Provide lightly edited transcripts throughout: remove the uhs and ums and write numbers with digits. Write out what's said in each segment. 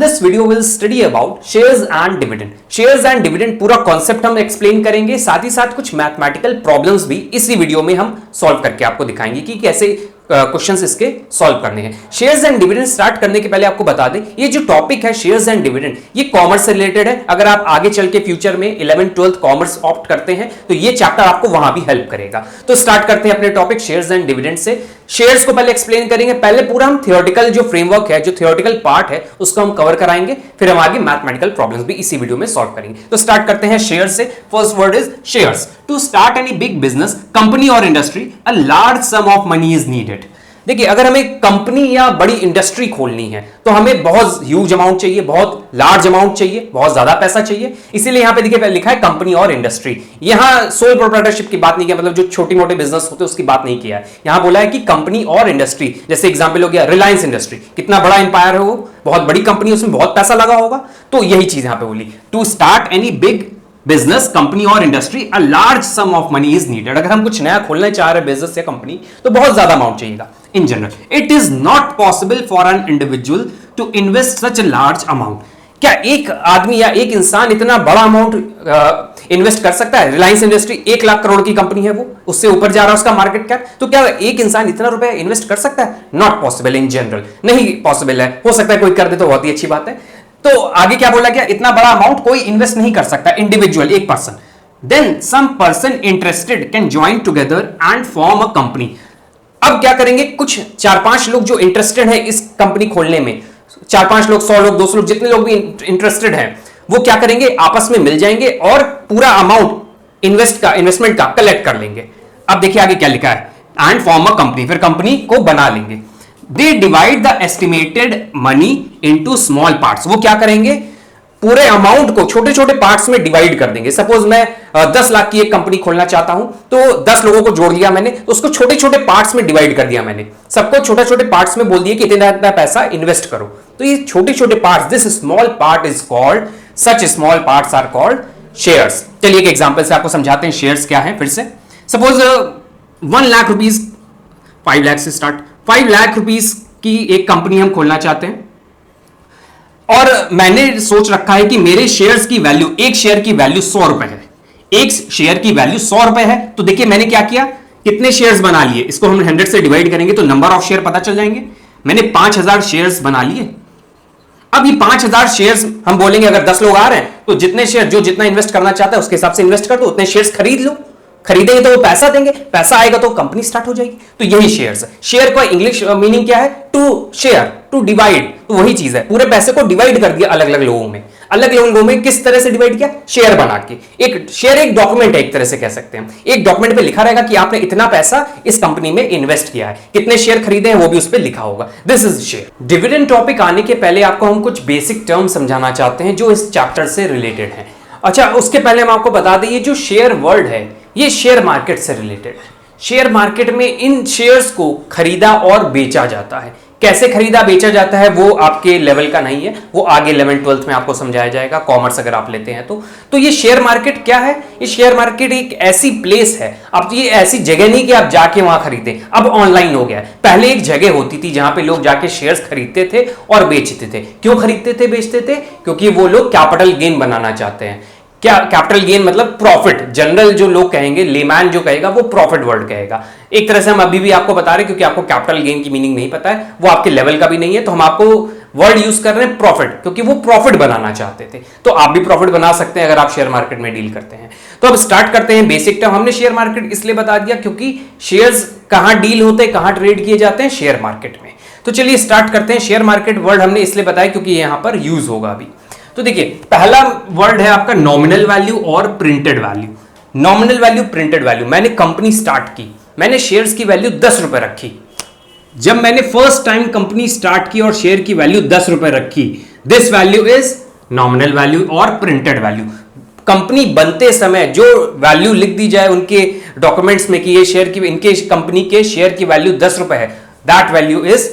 This video will study about shares and dividend. Shares and dividend पूरा concept हम explain करेंगे, साथ ही साथ कुछ मैथमेटिकल प्रॉब्लम्स भी इसी वीडियो में हम सॉल्व करके आपको दिखाएंगे कि कैसे क्वेश्चंस इसके सॉल्व करने हैं। शेयर्स एंड डिविडेंड स्टार्ट करने के पहले आपको बता दें, ये जो टॉपिक है शेयर्स एंड डिविडेंड, ये कॉमर्स से रिलेटेड है। अगर आप आगे चल के फ्यूचर में 11th 12th कॉमर्स ऑप्ट करते हैं तो ये चैप्टर आपको वहां भी हेल्प करेगा। तो स्टार्ट करते हैं अपने टॉपिक शेयर्स एंड डिविडेंड से। शेयर्स को पहले एक्सप्लेन करेंगे, पहले पूरा हम थियोरेटिकल जो फ्रेमवर्क है, जो थियोरेटिकल पार्ट है, उसको हम कवर कराएंगे, फिर हम आगे मैथमेटिकल प्रॉब्लम्स भी इसी वीडियो में सॉल्व करेंगे। तो स्टार्ट करते हैं शेयर से। First word is shares. To start any big business, company और industry, a large sum of money is needed. देखिए, अगर हमें कंपनी या बड़ी इंडस्ट्री खोलनी है तो हमें बहुत ह्यूज अमाउंट चाहिए, बहुत लार्ज अमाउंट चाहिए, बहुत ज्यादा पैसा चाहिए। इसीलिए यहां पे देखिए लिखा है कंपनी और इंडस्ट्री। यहां सोल प्रोप्राइटरशिप की बात नहीं किया, मतलब जो छोटी मोटे बिजनेस होते हैं उसकी बात नहीं किया है। यहां बोला है कि कंपनी और इंडस्ट्री। जैसे एग्जांपल हो गया रिलायंस इंडस्ट्री, कितना बड़ा एम्पायर है वो, बहुत बड़ी कंपनी, उसमें बहुत पैसा लगा होगा। तो यही चीज यहां पे बोली, to start any big business, company और industry, a large sum of money is needed. अगर हम कुछ नया खोलना चाह रहे हैं बिजनेस या कंपनी तो बहुत ज्यादा अमाउंट चाहिएगा। In general it is not possible for an individual to invest such a large amount. क्या एक आदमी या एक इंसान इतना बड़ा अमाउंट इन्वेस्ट कर सकता है? रिलायंस इंडस्ट्री 1 लाख करोड़ की कंपनी है, वो उससे ऊपर जा रहा है उसका मार्केट कैप। तो क्या एक इंसान इतना रुपया इन्वेस्ट कर सकता है? नॉट पॉसिबल इन जनरल, नहीं पॉसिबल है। हो सकता है कोई कर दे तो बहुत ही अच्छी बात है। तो आगे क्या बोला गया? इतना बड़ा अमाउंट कोई इन्वेस्ट नहीं कर सकता, इंडिविजुअल, एक person. Then some person interested can join together and form a company. अब क्या करेंगे? कुछ 4-5 लोग जो इंटरेस्टेड है इस कंपनी खोलने में, 4-5 लोग, 100 लोग, 200 लोग, जितने लोग भी इंटरेस्टेड हैं, वो क्या करेंगे? आपस में मिल जाएंगे और पूरा अमाउंट इन्वेस्टमेंट का कलेक्ट कर लेंगे। अब देखिए आगे क्या लिखा है, एंड फॉर्म अ कंपनी, फिर कंपनी को बना लेंगे। They divide the estimated money into small parts। वो क्या करेंगे? पूरे अमाउंट को छोटे छोटे पार्ट्स में डिवाइड कर देंगे। सपोज मैं 10 लाख की एक कंपनी खोलना चाहता हूं, तो 10 लोगों को जोड़ लिया मैंने, तो उसको छोटे छोटे पार्ट्स में डिवाइड कर दिया मैंने। सबको छोटे छोटे पार्ट्स में बोल दिया कि इतना इतना पैसा इन्वेस्ट करो। तो ये छोटे छोटे parts, this small part is called, such small parts are called shares. चलिए एक एग्जांपल से आपको समझाते हैं शेयर्स क्या है। फिर से सपोज 1 लाख रुपीज, 5 लाख से स्टार्ट, 5 लाख रुपीस की एक कंपनी हम खोलना चाहते हैं और मैंने सोच रखा है कि मेरे शेयर्स की वैल्यू, एक शेयर की वैल्यू 100 रुपए है। एक शेयर की वैल्यू 100 रुपए है। तो देखिए मैंने क्या किया, कितने शेयर्स बना लिए, इसको हम 100 से डिवाइड करेंगे तो नंबर ऑफ शेयर पता चल जाएंगे। मैंने 5000 शेयर्स बना लिए। अब ये 5000 शेयर्स हम बोलेंगे अगर 10 लोग आ रहे हैं तो जितने शेयर, जो जितना इन्वेस्ट करना चाहता है उसके हिसाब से इन्वेस्ट कर दो, उतने शेयर्स खरीद लो। खरीदेंगे तो वो पैसा देंगे, पैसा आएगा तो कंपनी स्टार्ट हो जाएगी। तो यही शेयर्स है। शेयर का इंग्लिश मीनिंग क्या है? To share, to divide. तो वही चीज है, पूरे पैसे को डिवाइड कर दिया अलग अलग लोगों में। अलग अलग लोगों में किस तरह से डिवाइड किया? शेयर बना के। एक शेयर एक डॉक्यूमेंट है, एक तरह से कह सकते हैं। एक डॉक्यूमेंट पे लिखा रहेगा कि आपने इतना पैसा इस कंपनी में इन्वेस्ट किया है, कितने शेयर खरीदे हैं वो भी उस पर लिखा होगा। This is share. Dividend topic आने के पहले आपको हम कुछ बेसिक टर्म समझाना चाहते हैं जो इस चैप्टर से रिलेटेड है। अच्छा, उसके पहले हम आपको बता दें, ये जो शेयर वर्ड है ये शेयर मार्केट से रिलेटेड है। शेयर मार्केट में इन शेयर्स को खरीदा और बेचा जाता है। कैसे खरीदा बेचा जाता है वो आपके लेवल का नहीं है, वो आगे 11th 12th में आपको समझाया जाएगा, कॉमर्स अगर आप लेते हैं तो ये शेयर मार्केट क्या है? ये शेयर मार्केट एक ऐसी प्लेस है, अब ये ऐसी जगह नहीं कि आप जाके वहां खरीदें, अब ऑनलाइन हो गया है। पहले एक जगह होती थी जहां पे लोग जाके शेयर्स खरीदते थे और बेचते थे। क्यों खरीदते थे, बेचते थे? क्योंकि वो लोग कैपिटल गेन बनाना चाहते हैं। क्या कैपिटल गेन मतलब प्रॉफिट। जनरल जो लोग कहेंगे, लेमैन जो कहेगा वो प्रॉफिट वर्ड कहेगा। एक तरह से हम अभी भी आपको बता रहे हैं क्योंकि आपको कैपिटल गेन की मीनिंग नहीं पता है, वो आपके लेवल का भी नहीं है, तो हम आपको वर्ड यूज कर रहे हैं प्रॉफिट, क्योंकि वो प्रॉफिट बनाना चाहते थे। तो आप भी प्रॉफिट बना सकते हैं अगर आप शेयर मार्केट में डील करते हैं। तो अब स्टार्ट करते हैं बेसिक टर्म। हमने शेयर मार्केट इसलिए बता दिया क्योंकि शेयर्स कहां डील होते हैं, कहां ट्रेड किए जाते हैं? शेयर मार्केट में। तो चलिए स्टार्ट करते हैं। शेयर मार्केट वर्ड हमने इसलिए बताया क्योंकि यहां पर यूज होगा अभी। तो देखिए पहला वर्ड है आपका नॉमिनल वैल्यू और printed value. Nominal value, printed value. मैंने कंपनी स्टार्ट की, मैंने शेयर्स की वैल्यू 10 रुपए रखी। जब मैंने फर्स्ट टाइम कंपनी स्टार्ट की और शेयर की वैल्यू 10 रुपए रखी, this value is nominal value और प्रिंटेड वैल्यू। कंपनी बनते समय जो वैल्यू लिख दी जाए उनके डॉक्यूमेंट्स में कि ये शेयर की, इनके कंपनी के शेयर की वैल्यू 10 रुपए है, that value is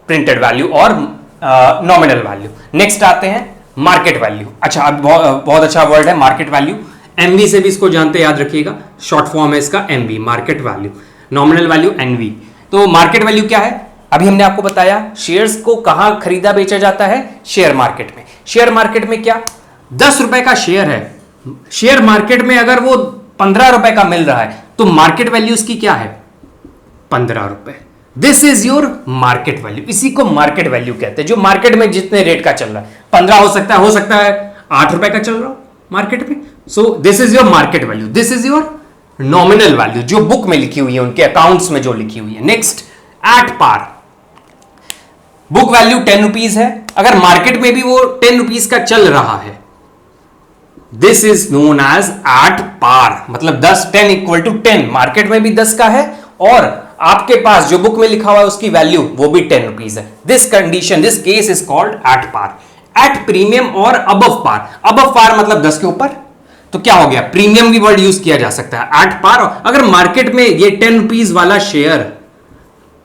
printed value और नॉमिनल वैल्यू। नेक्स्ट आते हैं मार्केट वैल्यू। अच्छा, अब बहुत अच्छा वर्ड है मार्केट वैल्यू। एमवी से भी इसको जानते, याद रखिएगा, शॉर्ट फॉर्म है इसका MV, market value. Nominal value NV. तो मार्केट वैल्यू क्या है? अभी हमने आपको बताया शेयर्स को कहां खरीदा बेचा जाता है, शेयर मार्केट में। शेयर मार्केट में क्या 10 रुपए का शेयर है, शेयर मार्केट में अगर वो 15 रुपए का मिल रहा है तो मार्केट वैल्यू उसकी क्या है 15 रुपए। This is your market value, इसी को मार्केट वैल्यू कहते हैं। जो मार्केट में जितने रेट का चल रहा है 15 हो सकता है 8 रुपए का चल रहा हो मार्केट में। So this is your market value, this is your nominal value जो बुक में लिखी हुई है, उनके अकाउंट्स में जो लिखी हुई है। Next at par, book value 10 rupees है, अगर मार्केट में भी वो 10 रुपीज का चल रहा है, this is known as at par, मतलब 10 इक्वल टू 10, मार्केट में भी 10 का है और आपके पास जो बुक में लिखा हुआ है उसकी वैल्यू वो भी 10 रुपीज है। This condition, this case is called at par. At premium और अबव पार, अबव पार मतलब 10 के ऊपर, तो क्या हो गया प्रीमियम की वर्ड यूज किया जा सकता है। एट पार, अगर मार्केट में ये 10 रुपीज वाला शेयर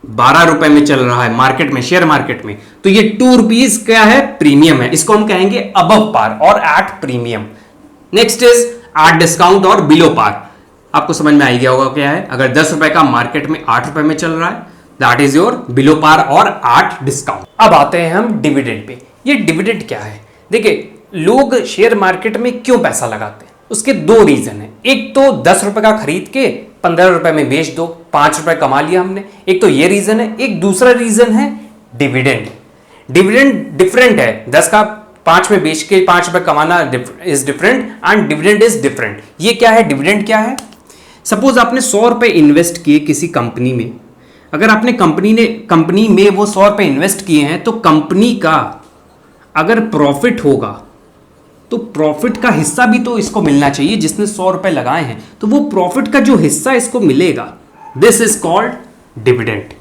12 रुपए में चल रहा है मार्केट में, शेयर मार्केट में, तो ये 2 रुपीज क्या है प्रीमियम है, इसको हम कहेंगे अबव पार और at premium. Next is at discount और बिलो पार, आपको समझ में आ गया होगा क्या है। अगर 10 रुपए का मार्केट में 8 रुपए में चल रहा है, that is your below par और एट डिस्काउंट। अब आते हैं हम डिविडेंड पे। ये डिविडेंड क्या है, देखिए लोग शेयर मार्केट में क्यों पैसा लगाते हैं, उसके 2 रीजन है। एक तो 10 रुपए का खरीद के 15 रुपए में बेच दो, 5 रुपए कमा लिया हमने, एक तो ये रीजन है। एक दूसरा रीजन है डिविडेंड। डिविडेंड डिफरेंट है, 10 का 5 में बेच के 5 रुपए कमाना is different and dividend is different. ये क्या है, डिविडेंड क्या है, सपोज आपने 100 रुपए इन्वेस्ट किए किसी कंपनी में, अगर आपने कंपनी में वो 100 रुपए इन्वेस्ट किए हैं तो कंपनी का अगर प्रॉफिट होगा तो प्रॉफिट का हिस्सा भी तो इसको मिलना चाहिए, जिसने 100 रुपए लगाए हैं तो वो प्रॉफिट का जो हिस्सा इसको मिलेगा, दिस इज कॉल्ड डिविडेंड।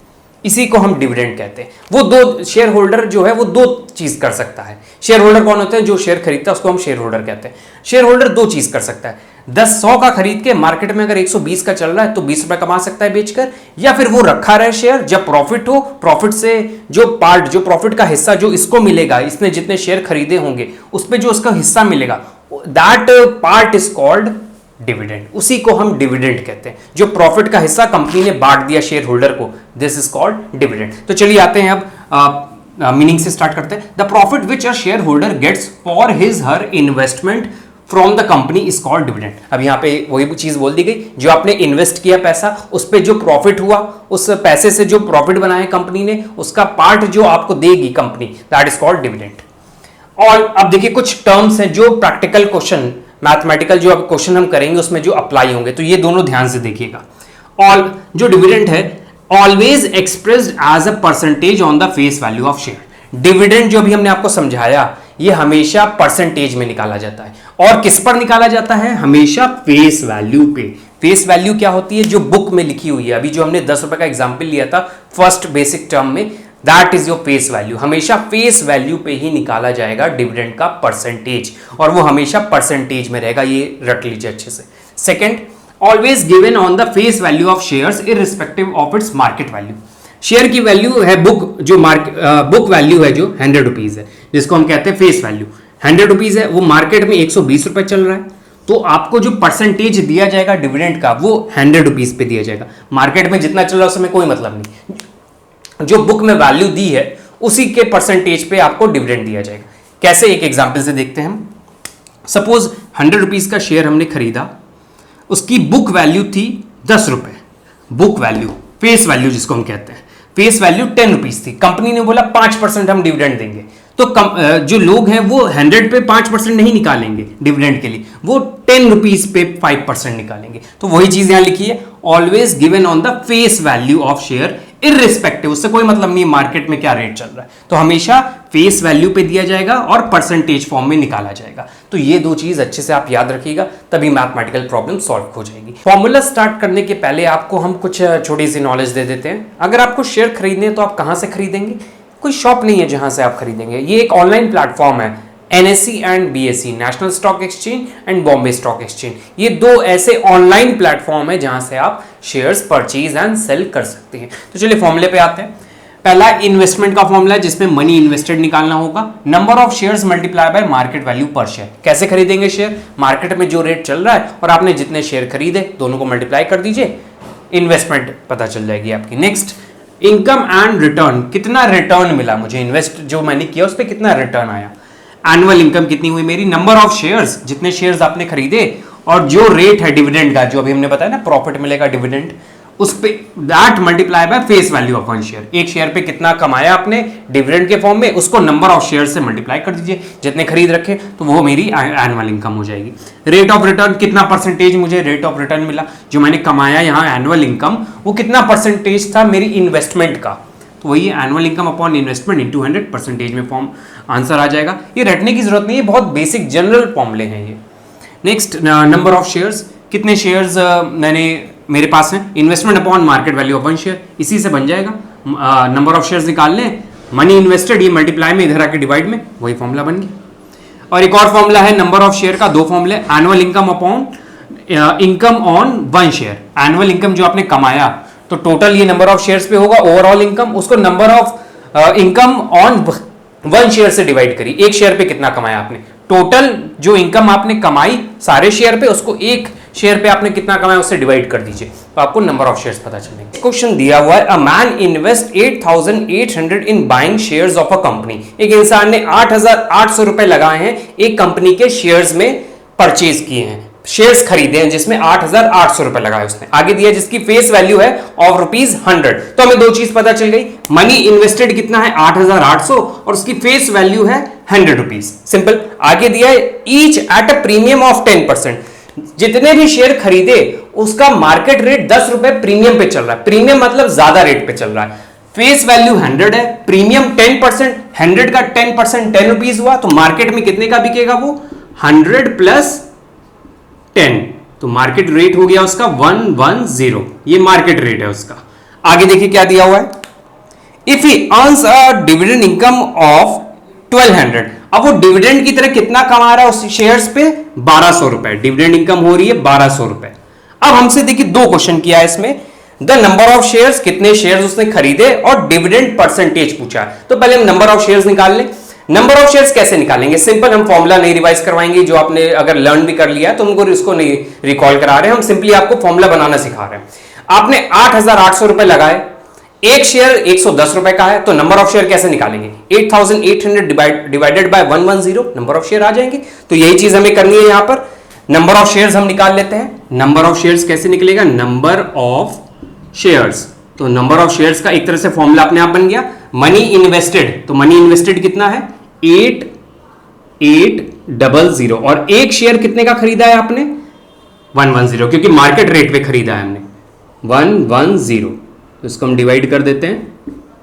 इसी को हम डिविडेंड कहते हैं। वो 2 शेयर होल्डर जो है वो 2 चीज कर सकता है। शेयर होल्डर कौन होते हैं, जो शेयर खरीदता है उसको हम शेयर होल्डर कहते हैं। शेयर होल्डर 2 चीज कर सकता है, 100 का खरीद के मार्केट में अगर 120 का चल रहा है तो 20 रुपए कमा सकता है बेचकर, या फिर वो रखा रहे शेयर, जब प्रॉफिट हो प्रॉफिट से जो प्रॉफिट का हिस्सा जो इसको मिलेगा, इसने जितने शेयर खरीदे होंगे उस पर जो इसका हिस्सा मिलेगा, that part is called dividend. उसी को हम डिविडेंड कहते हैं, जो प्रॉफिट का हिस्सा कंपनी ने बांट दिया शेयर होल्डर को, दिस इज कॉल्ड डिविडेंड। तो चलिए आते हैं अब मीनिंग से स्टार्ट करते हैं। The profit which a shareholder gets for his her investment from the company is called dividend. अब यहाँ पे वही चीज बोल दी गई, जो आपने इन्वेस्ट किया पैसा, उस पे जो प्रॉफिट हुआ, उस पैसे से जो प्रॉफिट बनाया कंपनी ने, उसका पार्ट जो आपको देगी company, that is called dividend. और अब देखिए कुछ टर्म्स हैं जो प्रैक्टिकल क्वेश्चन, मैथमेटिकल जो अब क्वेश्चन हम करेंगे उसमें जो अप्लाई होंगे, तो ये दोनों ध्यान से देखिएगा। ऑल जो डिविडेंड है, always expressed as a percentage on the face value of share. Dividend जो भी हमने आपको समझाया, ये हमेशा परसेंटेज में निकाला जाता है। और किस पर निकाला जाता है, हमेशा फेस वैल्यू पे। फेस वैल्यू क्या होती है, जो बुक में लिखी हुई है। अभी जो हमने 10 रुपए का एग्जाम्पल लिया था फर्स्ट बेसिक टर्म में, that is your face value. हमेशा फेस वैल्यू पे ही निकाला जाएगा डिविडेंड का परसेंटेज, और वो हमेशा परसेंटेज में रहेगा, ये रट लीजिए अच्छे से। Second, always given on the face value of shares irrespective of its market value. Share की वैल्यू है बुक, जो बुक वैल्यू है जो 100 रुपीज है, जिसको हम कहते हैं फेस वैल्यू 100 रुपीज है, वो मार्केट में 120 रुपए चल रहा है, तो आपको जो परसेंटेज दिया जाएगा डिविडेंड का वो 100 रुपीज पे दिया जाएगा। मार्केट में जितना चल रहा है उसमें कोई मतलब नहीं, जो बुक में वैल्यू दी है उसी के परसेंटेज पे आपको डिविडेंड दिया जाएगा। कैसे, एक एग्जाम्पल से देखते हैं हम। सपोज 100 रुपीज का शेयर हमने खरीदा, उसकी बुक वैल्यू थी 10 रुपए, बुक वैल्यू, फेस वैल्यू जिसको हम कहते हैं, फेस वैल्यू 10 रुपीज थी। कंपनी ने बोला 5% हम डिविडेंड देंगे, तो जो लोग हैं वो 100 पे 5% नहीं निकालेंगे डिविडेंड के लिए, वो 10 रुपीज पे 5% निकालेंगे। तो वही चीज यहां लिखी है, always given on the face value of share irrespective, उससे कोई मतलब नहीं मार्केट में क्या रेट चल रहा है, तो हमेशा फेस वैल्यू पे दिया जाएगा और परसेंटेज फॉर्म में निकाला जाएगा। तो ये 2 चीज अच्छे से आप याद रखिएगा, तभी मैथमेटिकल प्रॉब्लम सॉल्व हो जाएगी। फॉर्मूला स्टार्ट करने के पहले आपको हम कुछ छोटी सी नॉलेज दे देते हैं। अगर आपको शेयर खरीदने हैं तो आप कहां से खरीदेंगे, कोई शॉप नहीं है जहां से आप खरीदेंगे, ये एक ऑनलाइन प्लेटफॉर्म है, NSE and BSE, national stock exchange and Bombay stock exchange. ये 2 ऐसे ऑनलाइन प्लेटफॉर्म है जहां से आप शेयर्स परचेज एंड सेल कर सकते हैं। तो चलिए फॉर्मूले पे आते हैं। पहला इन्वेस्टमेंट का फॉर्मूला है, जिसमें मनी इन्वेस्टेड निकालना होगा, number of shares multiply by market value पर शेयर। कैसे खरीदेंगे शेयर, मार्केट में जो रेट चल रहा है और आपने जितने शेयर खरीदे दोनों को मल्टीप्लाई कर दीजिए, इन्वेस्टमेंट पता चल जाएगी आपकी। नेक्स्ट, इनकम एंड रिटर्न, कितना रिटर्न मिला मुझे, इन्वेस्ट जो मैंने किया उस पर कितना रिटर्न आया। एनुअल इनकम कितनी हुई मेरी, नंबर ऑफ शेयर्स, जितने शेयर्स आपने खरीदे, और जो रेट है डिविडेंड का, जो अभी हमने बताया ना प्रॉफिट मिलेगा डिविडेंड, उस पे that multiply by face value of one share. एक शेयर पे कितना कमाया आपने डिविडेंड के फॉर्म में, उसको नंबर ऑफ शेयर से मल्टीप्लाई कर दीजिए, जितने खरीद रखे, तो वो मेरी एनुअल इनकम हो जाएगी। रेट ऑफ रिटर्न, कितना परसेंटेज मुझे रेट ऑफ रिटर्न मिला, जो मैंने कमाया यहाँ एनुअल इनकम, वो कितना परसेंटेज था मेरी इन्वेस्टमेंट का, तो वही annual income upon investment into 100% में फॉर्म आंसर आ जाएगा। ये रटने की जरूरत नहीं है, बहुत बेसिक जनरल फॉर्मूले हैं ये। नेक्स्ट, नंबर ऑफ शेयर्स, कितने शेयर्स मैंने मेरे पास है, investment upon market value of one share, इसी से बन जाएगा। नंबर ऑफ शेयर्स निकाल लें, मनी इन्वेस्टेड, ये मल्टीप्लाई में इधर आके डिवाइड में, वही फॉर्मूला बन गया। और एक और फॉर्मूला है नंबर ऑफ शेयर का, दो फॉर्मूले, annual income upon income on one share. Annual income जो आपने कमाया, तो टोटल ये नंबर ऑफ शेयर्स पे होगा, ओवरऑल इनकम, उसको number of income on one share से डिवाइड करिए, एक शेयर पे कितना कमाया आपने, टोटल जो इनकम आपने कमाई सारे शेयर पे, उसको एक शेयर पे आपने कितना कमाया उससे डिवाइड कर दीजिए, तो आपको नंबर ऑफ शेयर्स पता चलेंगे। क्वेश्चन दिया हुआ है, a man invest 8,800 in buying shares of a company. एक इंसान ने 8,800 रुपए लगाए हैं एक कंपनी के शेयर्स में, परचेज किए हैं, शेयर्स खरीदे हैं जिसमें 8,800 रुपए लगाए उसने। आगे दिया जिसकी फेस वैल्यू है ऑफ ₹100, तो हमें दो चीज पता चल गई, मनी इन्वेस्टेड कितना है 8,800 और उसकी फेस वैल्यू है ₹100, सिंपल। आगे दिया है each at a premium of 10%, जितने भी शेयर खरीदे उसका मार्केट रेट 10 रुपए प्रीमियम पे चल रहा है, प्रीमियम मतलब ज्यादा रेट पे चल रहा है। फेस वैल्यू 100 है, प्रीमियम 10%, 100 का 10% ₹10 हुआ, तो मार्केट में कितने का बिकेगा वो, 100 प्लस 10, तो मार्केट रेट हो गया उसका 110, ये मार्केट रेट है उसका। आगे देखिए क्या दिया हुआ है, if he earns a dividend income of 1200, अब वो डिविडेंड की तरह कितना कमा रहा है उस शेयर्स पे, 1200 रुपए, डिविडेंड इनकम हो रही है 1200 रुपए। अब हमसे देखिए दो क्वेश्चन किया है इसमें, द नंबर ऑफ शेयर्स, कितने शेयर्स उसने खरीदे, और डिविडेंड परसेंटेज पूछा है। तो पहले हम नंबर ऑफ शेयर्स निकाल लें। नंबर ऑफ शेयर्स कैसे निकालेंगे, सिंपल, हम फॉर्मूला नहीं रिवाइज करवाएंगे, जो आपने अगर लर्न भी कर लिया है तो उनको इसको नहीं रिकॉल करा रहे हैं, हम सिंपली आपको फॉर्मूला बनाना सिखा रहे हैं। आपने 8,800 रुपए लगाए, एक शेयर 110 रुपए का है, तो नंबर ऑफ शेयर कैसे निकालेंगे, 8,800 divided by 110, number of share आ जाएंगे। तो यही चीज हमें करनी है, यहां पर नंबर ऑफ शेयर्स हम निकाल लेते हैं। नंबर ऑफ शेयर्स कैसे निकलेगा, नंबर ऑफ शेयर्स, तो नंबर ऑफ शेयर्स का एक तरह से फॉर्मूला अपने आप बन गया। मनी इन्वेस्टेड, तो मनी इन्वेस्टेड कितना है 8,800, और एक शेयर कितने का खरीदा है आपने 110, क्योंकि मार्केट रेट पे खरीदा है हमने 110, तो इसको हम डिवाइड कर देते हैं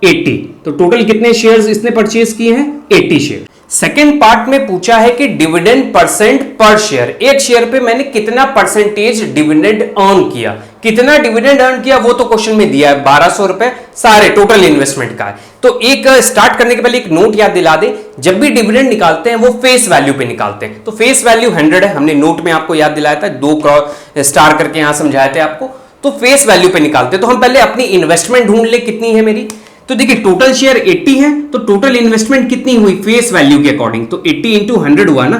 80, तो टोटल कितने शेयर्स इसने परचेज किए हैं 80 शेयर। सेकेंड पार्ट में पूछा है कि डिविडेंड परसेंट पर शेयर, एक शेयर पे मैंने कितना परसेंटेज डिविडेंड अर्न किया, कितना डिविडेंड अर्न किया वो तो क्वेश्चन में दिया है 1200 रुपए सारे टोटल इन्वेस्टमेंट का है। तो एक स्टार्ट करने के पहले एक नोट याद दिला दे, जब भी डिविडेंड निकालते हैं वो फेस वैल्यू पे निकालते हैं, तो फेस वैल्यू 100 है, हमने नोट में आपको याद दिलाया था, 2 स्टार करके यहां समझाए थे आपको, तो फेस वैल्यू पे निकालते हैं। तो हम पहले अपनी इन्वेस्टमेंट ढूंढ ले कितनी है मेरी, तो देखिए टोटल शेयर 80 है, तो टोटल इन्वेस्टमेंट कितनी हुई फेस वैल्यू के अकॉर्डिंग, तो 80 इंटू 100 हुआ ना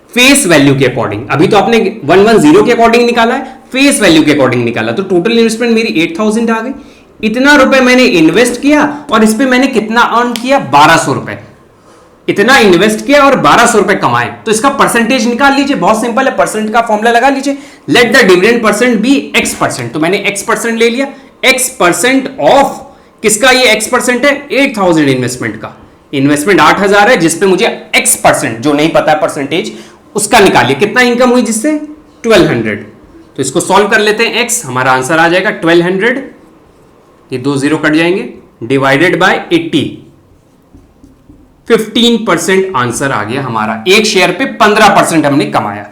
फेस वैल्यू के अकॉर्डिंग। अभी तो आपने 110 के अकॉर्डिंग निकाला है, फेस वैल्यू के अकॉर्डिंग निकाला, तो टोटल इन्वेस्टमेंट मेरी 8000 आ गई। इतना रुपए मैंने इन्वेस्ट किया और इस पे मैंने कितना अर्न किया 1200 रुपए, इतना इन्वेस्ट किया और 1200 रुपए कमाए, तो इसका परसेंटेज निकाल लीजिए, बहुत सिंपल है, परसेंट का फॉर्मूला लगा लीजिए, let the dividend percent be x%, तो मैंने x% ले लिया, x% ऑफ किसका, ये x% है 8000 इन्वेस्टमेंट का, इन्वेस्टमेंट 8000 है जिसपे मुझे x%, जो नहीं पता है परसेंटेज, उसका निकालिए, कितना इनकम हुई जिससे 1200, तो इसको सॉल्व कर लेते हैं, x हमारा आंसर आ जाएगा 1200, ये 2 0 कट जाएंगे, डिवाइडेड बाय 80, 15% आंसर आ गया हमारा, एक शेयर पे 15% हमने कमाया।